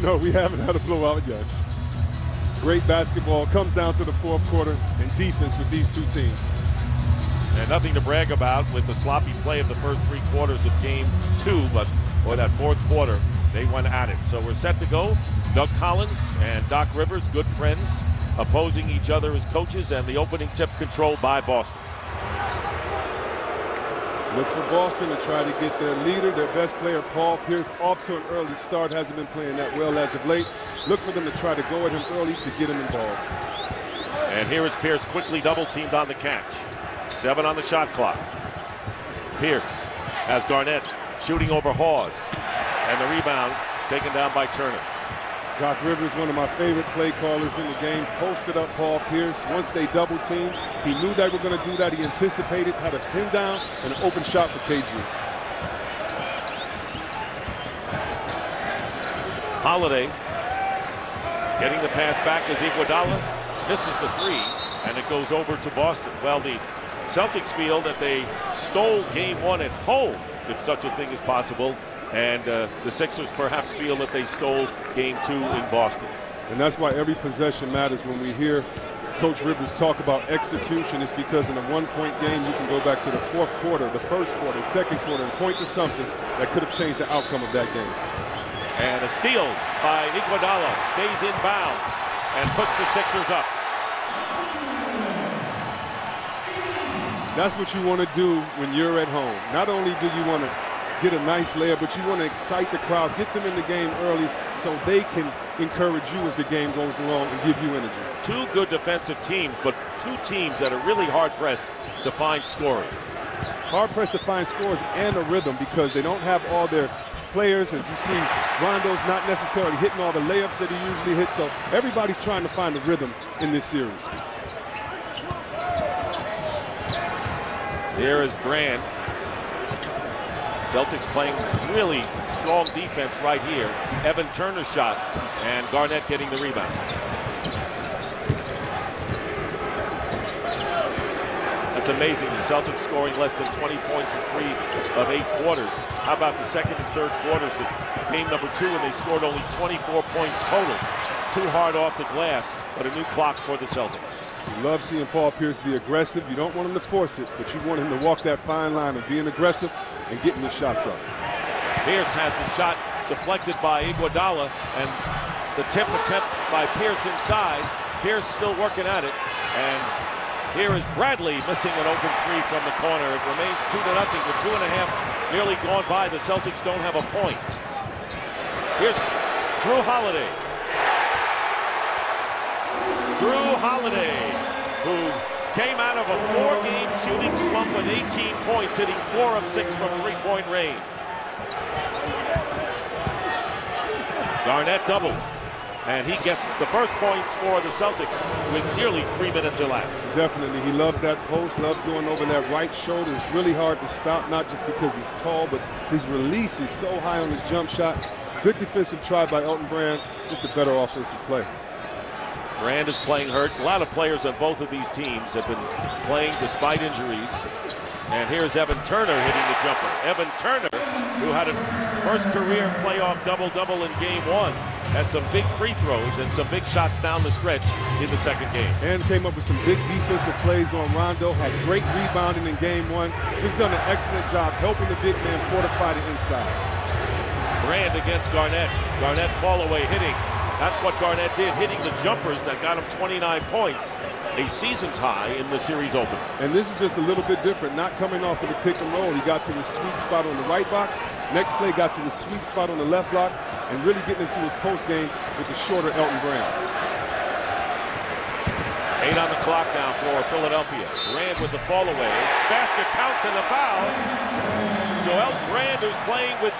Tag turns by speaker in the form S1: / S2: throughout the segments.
S1: No, we haven't had a blowout yet. Great basketball. Comes down to the fourth quarter and defense with these two teams.
S2: And nothing to brag about with the sloppy play of the first 3 quarters of game 2, but boy, that fourth quarter, they went at it. So we're set to go. Doug Collins and Doc Rivers, good friends, opposing each other as coaches, and the opening tip controlled by Boston.
S1: Look for Boston to try to get their leader, their best player, Paul Pierce, off to an early start. Hasn't been playing that well as of late. Look for them to try to go at him early to get him involved.
S2: And here is Pierce, quickly double-teamed on the catch. 7 on the shot clock. Pierce has Garnett shooting over Hawes. And the rebound taken down by Turner.
S1: Doc Rivers, one of my favorite play callers in the game, posted up Paul Pierce. Once they double teamed, he knew they were going to do that. He anticipated, had a pin down, and an open shot for KG.
S2: Holiday getting the pass back as Iguodala misses the 3, and it goes over to Boston. Well, the Celtics feel that they stole game 1 at home, if such a thing is possible. And the Sixers perhaps feel that they stole game 2 in Boston.
S1: And that's why every possession matters. When we hear Coach Rivers talk about execution, it's because in a one-point game, you can go back to the fourth quarter, the first quarter, second quarter, and point to something that could have changed the outcome of that game.
S2: And a steal by Iguodala, stays in bounds and puts the Sixers up.
S1: That's what you want to do when you're at home. Not only do you want to get a nice layup, but you want to excite the crowd, get them in the game early so they can encourage you as the game goes along and give you energy.
S2: 2 good defensive teams, but 2 teams that are really hard-pressed to find scorers.
S1: Hard-pressed to find scores and a rhythm because they don't have all their players. As you see, Rondo's not necessarily hitting all the layups that he usually hits, so everybody's trying to find a rhythm in this series.
S2: There is Brand. Celtics playing really strong defense right here. Evan Turner's shot, and Garnett getting the rebound. That's amazing. The Celtics scoring less than 20 points in 3 of 8 quarters. How about the second and third quarters of game number 2 when they scored only 24 points total? Too hard off the glass, but a new clock for the Celtics.
S1: You love seeing Paul Pierce be aggressive. You don't want him to force it, but you want him to walk that fine line of being aggressive and getting the shots up.
S2: Pierce has his shot deflected by Iguodala, and the tip attempt by Pierce inside. Pierce still working at it, and here is Bradley missing an open 3 from the corner. It remains 2-0 with 2.5 nearly gone by. The Celtics don't have a point. Here's Drew Holiday. Drew Holiday, who came out of a 4-game shooting slump with 18 points, hitting 4 of 6 from 3-point range. Garnett doubled, and he gets the first points for the Celtics with nearly 3 minutes elapsed.
S1: Definitely, he loves that post, loves going over that right shoulder. It's really hard to stop, not just because he's tall, but his release is so high on his jump shot. Good defensive try by Elton Brand, just a better offensive play.
S2: Brand is playing hurt. A lot of players on both of these teams have been playing despite injuries. And here's Evan Turner hitting the jumper. Evan Turner, who had a first career playoff double-double in game 1, had some big free throws and some big shots down the stretch in the second game.
S1: And came up with some big defensive plays on Rondo, had great rebounding in game 1. He's done an excellent job helping the big man fortify the inside.
S2: Brand against Garnett. Garnett fall away hitting. That's what Garnett did, hitting the jumpers that got him 29 points, a season's high in the series opener.
S1: And this is just a little bit different, not coming off of the pick and roll. He got to his sweet spot on the right box. Next play got to his sweet spot on the left block and really getting into his post game with the shorter Elton Brand.
S2: 8 on the clock now for Philadelphia. Brand with the fall away. Basket counts and the foul. So Elton Brand, who's playing with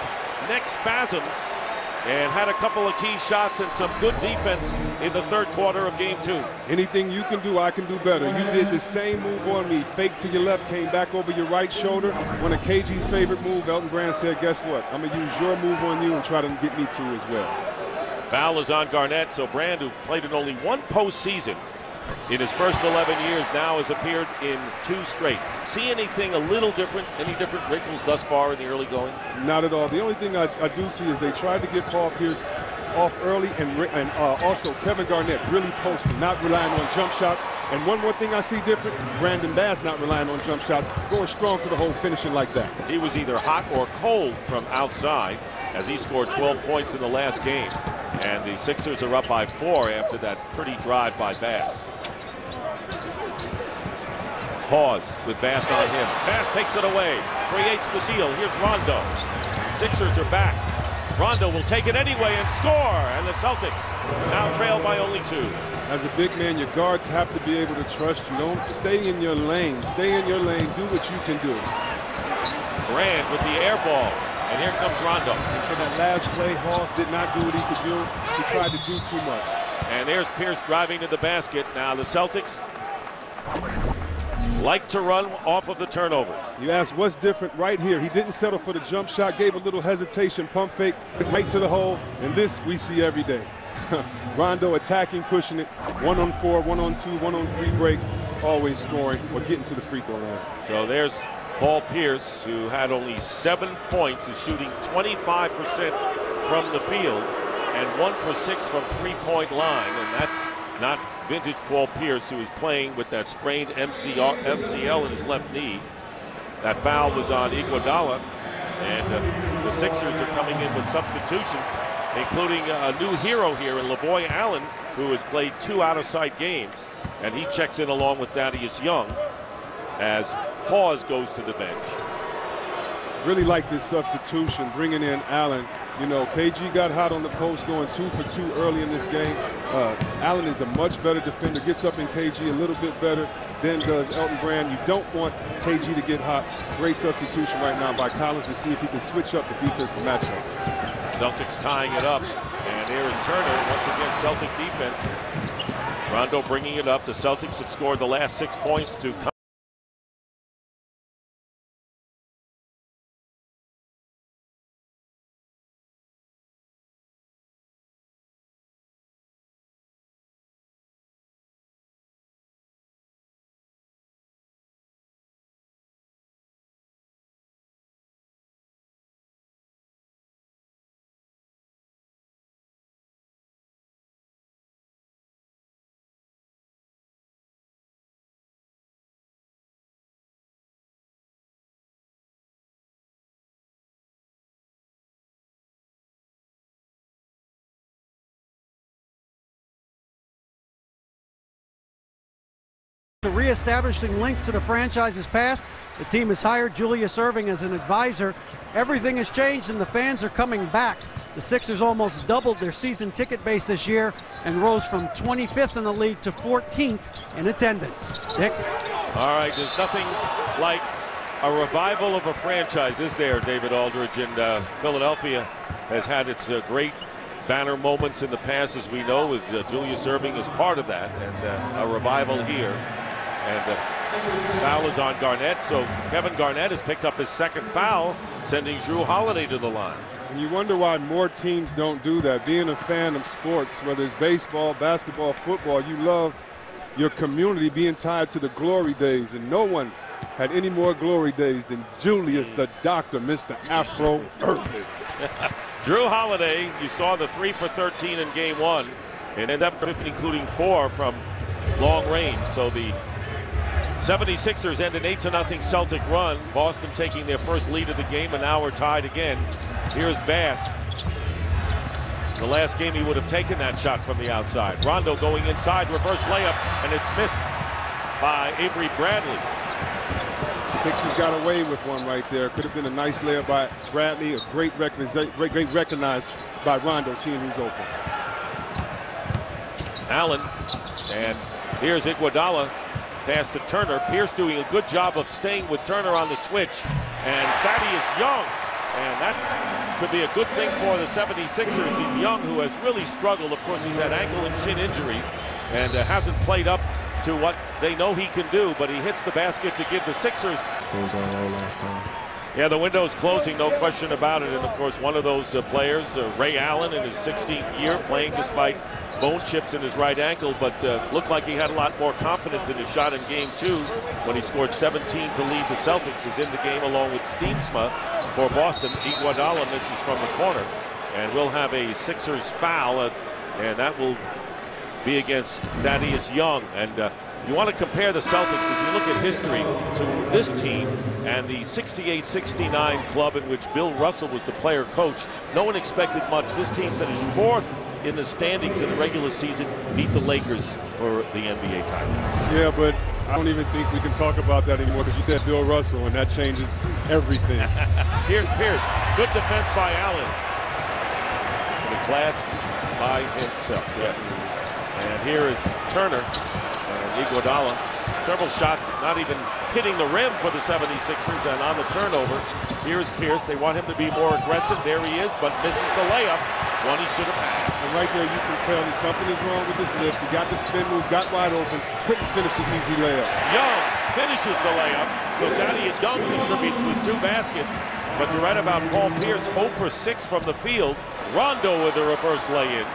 S2: neck spasms, and had a couple of key shots and some good defense in the third quarter of game 2.
S1: Anything you can do, I can do better. You did the same move on me. Fake to your left, came back over your right shoulder. One of KG's favorite move, Elton Brand said, guess what? I'm going to use your move on you and try to get me to as well.
S2: Foul is on Garnett, so Brand, who played in only 1 postseason in his first 11 years, now has appeared in 2 straight. See anything a little different, any different wrinkles thus far in the early going?
S1: Not at all. The only thing I do see is they tried to get Paul Pierce off early, and also Kevin Garnett really posting, not relying on jump shots. And one more thing I see different, Brandon Bass not relying on jump shots, going strong to the hole, finishing like that.
S2: He was either hot or cold from outside as he scored 12 points in the last game. And the Sixers are up by 4 after that pretty drive by Bass. Pause with Bass on him. Bass takes it away, creates the steal. Here's Rondo. Sixers are back. Rondo will take it anyway and score, and the Celtics now trail by only 2.
S1: As a big man, your guards have to be able to trust you. Don't stay in your lane. Stay in your lane. Do what you can do.
S2: Brand with the air ball, and here comes Rondo.
S1: And for that last play, Hawes did not do what he could do. He tried to do too much.
S2: And there's Pierce driving to the basket. Now the Celtics like to run off of the turnovers.
S1: You ask what's different right here. He didn't settle for the jump shot, gave a little hesitation, pump fake, right to the hole, and this we see every day. Rondo attacking, pushing it, 1-on-4, 1-on-2, 1-on-3 break, always scoring or getting to the free throw line.
S2: So there's Paul Pierce, who had only 7 points, is shooting 25% from the field and 1 for 6 from three-point line, and that's not vintage Paul Pierce, who is playing with that sprained MCL in his left knee. That foul was on Iguodala, and the Sixers are coming in with substitutions, including a new hero here in LaVoy Allen, who has played 2 out-of-sight games, and he checks in along with Thaddeus Young as Hawes goes to the bench.
S1: Really like this substitution, bringing in Allen. You know, KG got hot on the post, going 2 for 2 early in this game. Allen is a much better defender, gets up in KG a little bit better than does Elton Brand. You don't want KG to get hot. Great substitution right now by Collins to see if he can switch up the defensive matchup.
S2: Celtics tying it up, and here is Turner. Once again, Celtic defense. Rondo bringing it up. The Celtics have scored the last 6 points to
S3: reestablishing links to the franchise's past. The team has hired Julius Erving as an advisor. Everything has changed and the fans are coming back. The Sixers almost doubled their season ticket base this year and rose from 25th in the league to 14th in attendance. Dick?
S2: All right, there's nothing like a revival of a franchise, is there, David Aldridge? And Philadelphia has had its great banner moments in the past, as we know, with Julius Erving as part of that, and a revival here. And foul is on Garnett, so Kevin Garnett has picked up his 2nd foul, sending Drew Holiday to the line.
S1: And you wonder why more teams don't do that. Being a fan of sports, whether it's baseball, basketball, football, you love your community being tied to the glory days, and no one had any more glory days than Julius the Doctor, Mr. Afro Irving.
S2: Drew Holiday, you saw the 3 for 13 in game 1, and ended up including 4 from long range. So the 76ers end an 8-0 Celtic run. Boston taking their first lead of the game, and now we're tied again. Here's Bass. The last game he would have taken that shot from the outside. Rondo going inside, reverse layup, and it's missed by Avery Bradley.
S1: The Sixers got away with one right there. Could have been a nice layup by Bradley. A great recognized by Rondo, seeing who's open. Allen,
S2: and here's Iguodala. Pass to Turner. Pierce doing a good job of staying with Turner on the switch. And Thaddeus Young. And that could be a good thing for the 76ers. He's Young, who has really struggled. Of course, he's had ankle and shin injuries and hasn't played up to what they know he can do. But he hits the basket to give the Sixers.
S4: Stayed down low last time.
S2: Yeah, the window's closing, no question about it. And, of course, one of those players, Ray Allen, in his 16th year, playing despite bone chips in his right ankle, but looked like he had a lot more confidence in his shot in game 2 when he scored 17 to lead the Celtics. Is in the game along with Steamsma for Boston. Iguodala misses from the corner. And we'll have a Sixers foul, and that will be against Thaddeus Young. And you want to compare the Celtics, as you look at history, to this team and the 68-69 club in which Bill Russell was the player coach. No one expected much. This team finished 4th in the standings in the regular season, beat the Lakers for the NBA title.
S1: Yeah, but I don't even think we can talk about that anymore because you said Bill Russell, and that changes everything.
S2: Here's Pierce. Good defense by Allen. The class by himself. Yes. And here is Turner and Iguodala. Several shots not even hitting the rim for the 76ers, and on the turnover, here's Pierce. They want him to be more aggressive. There he is, but misses the layup. One he should have had.
S1: And right there, you can tell that something is wrong with this lift. He got the spin move, got wide open, couldn't finish the easy layup.
S2: Young finishes the layup, so Thaddeus Young contributes with 2 baskets. But you're right about Paul Pierce, 0 for 6 from the field. Rondo with a reverse lay-in,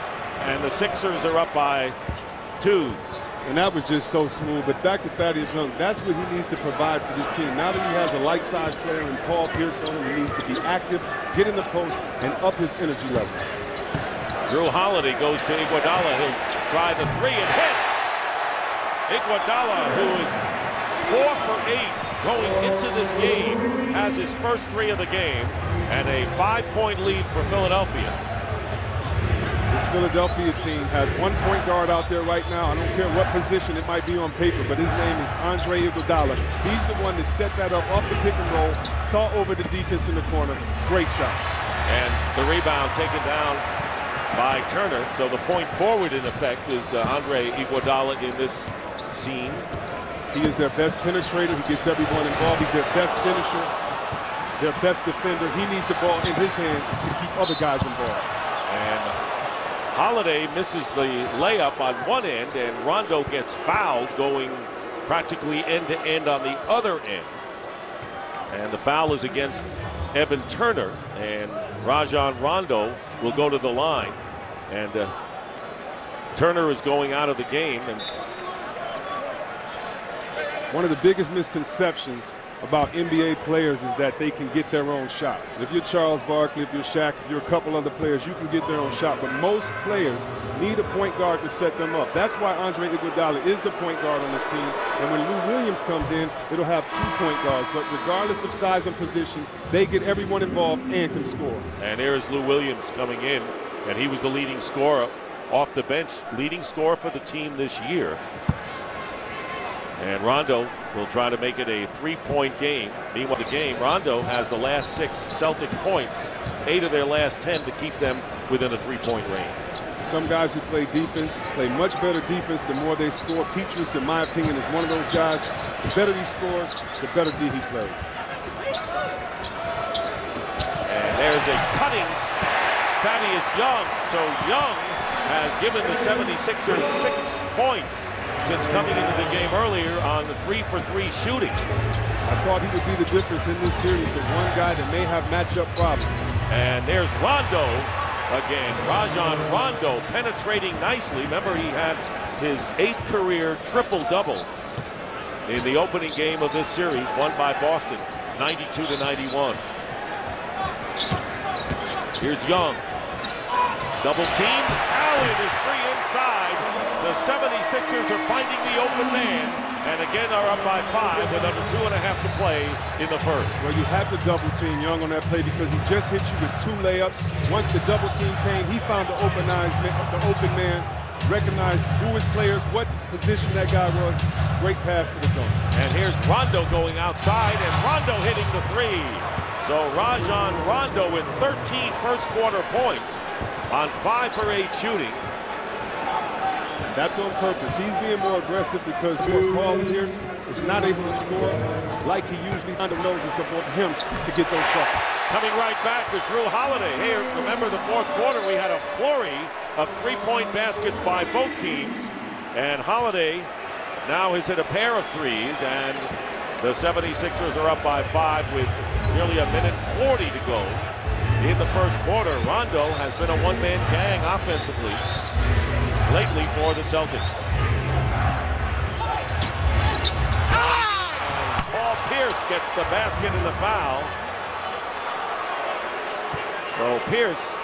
S2: and the Sixers are up by 2.
S1: And that was just so smooth. But back to Thaddeus Young, that's what he needs to provide for this team. Now that he has a like-sized player in Paul Pierce on him, he needs to be active, get in the post, and up his energy level.
S2: Drew Holiday goes to Iguodala. He'll try the 3 and hits. Iguodala, who is 4 for 8 going into this game, has his first 3 of the game, and a 5-point lead for Philadelphia.
S1: This Philadelphia team has 1 point guard out there right now. I don't care what position it might be on paper, but his name is Andre Iguodala. He's the one that set that up off the pick and roll, saw over the defense in the corner. Great shot.
S2: And the rebound taken down by Turner. So the point forward, in effect, is Andre Iguodala in this scene.
S1: He is their best penetrator. He gets everyone involved. He's their best finisher, their best defender. He needs the ball in his hand to keep other guys involved.
S2: And Holiday misses the layup on one end, and Rondo gets fouled going practically end-to-end on the other end. And the foul is against Evan Turner, and Rajon Rondo will go to the line. And Turner is going out of the game. And
S1: one of the biggest misconceptions about NBA players is that they can get their own shot. If you're Charles Barkley, if you're Shaq, if you're a couple other players, you can get their own shot. But most players need a point guard to set them up. That's why Andre Iguodala is the point guard on this team. And when Lou Williams comes in, it'll have 2 point guards. But regardless of size and position, they get everyone involved and can score.
S2: And there is Lou Williams coming in, and he was the leading scorer off the bench, leading scorer for the team this year. And Rondo will try to make it a 3-point game. Meanwhile, the game, Rondo has the last 6 Celtic points, 8 of their last 10 to keep them within a 3-point range.
S1: Some guys who play defense play much better defense the more they score. Petrus, in my opinion, is one of those guys. The better he scores, the better D he plays.
S2: And there's a cutting Thaddeus Young. So Young has given the 76ers 6 points since coming into the game earlier on the 3-for-3 shooting.
S1: I thought he would be the difference in this series, the one guy that may have matchup problems.
S2: And there's Rondo again. Rajon Rondo penetrating nicely. Remember, he had his 8th career triple-double in the opening game of this series, won by Boston, 92-91. Here's Young. Double team. Allen is free inside. The 76ers are finding the open man, and again are up by 5 with under 2.5 to play in the first.
S1: Well, you had to double team Young on that play because he just hit you with 2 layups. Once the double team came, he found the open man, recognized who his players, what position that guy was. Great pass to the dunk.
S2: And here's Rondo going outside, and Rondo hitting the 3. So Rajon Rondo with 13 first quarter points on 5 for 8 shooting.
S1: That's on purpose. He's being more aggressive because Paul Pierce is not able to score like he usually knows. It's about him to get those buckets.
S2: Coming right back is Drew Holiday. Hey, remember the 4th quarter, we had a flurry of 3-point baskets by both teams. And Holiday now has hit a pair of 3s, and the 76ers are up by 5 with nearly 1:40 to go in the first quarter. Rondo has been a one-man gang offensively lately for the Celtics. Paul Pierce gets the basket and the foul. So Pierce